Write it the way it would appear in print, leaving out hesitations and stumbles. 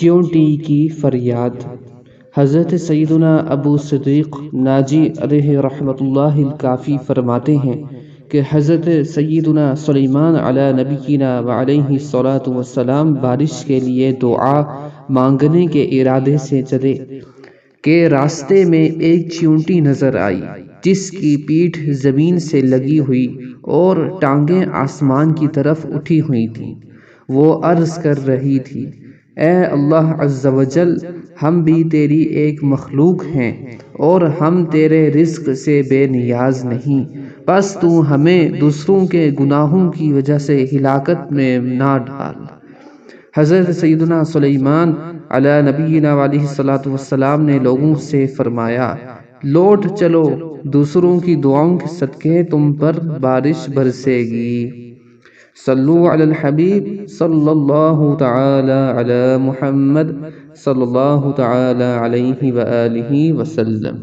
چیونٹی کی فریاد۔ حضرت سیدنا ابو صدیق ناجی علیہ رحمۃ اللہ الکافی فرماتے ہیں کہ حضرت سیدنا سلیمان علی نبینا وعلیہ الصلاۃ والسلام بارش کے لیے دعا مانگنے کے ارادے سے چلے کہ راستے میں ایک چیونٹی نظر آئی جس کی پیٹھ زمین سے لگی ہوئی اور ٹانگیں آسمان کی طرف اٹھی ہوئی تھیں۔ وہ عرض کر رہی تھی، اے اللہ عز و جل، ہم بھی تیری ایک مخلوق ہیں اور ہم تیرے رزق سے بے نیاز نہیں، بس تو ہمیں دوسروں کے گناہوں کی وجہ سے ہلاکت میں نہ ڈال۔ حضرت سیدنا سلیمان علی نبینا علیہ الصلاۃ والسلام نے لوگوں سے فرمایا، لوٹ چلو، دوسروں کی دعاؤں کے صدقے تم پر بارش برسے گی۔ صلو علی الحبیب صلی اللہ تعالی علی محمد صلی اللہ تعالی علیہ وآلہ وسلم۔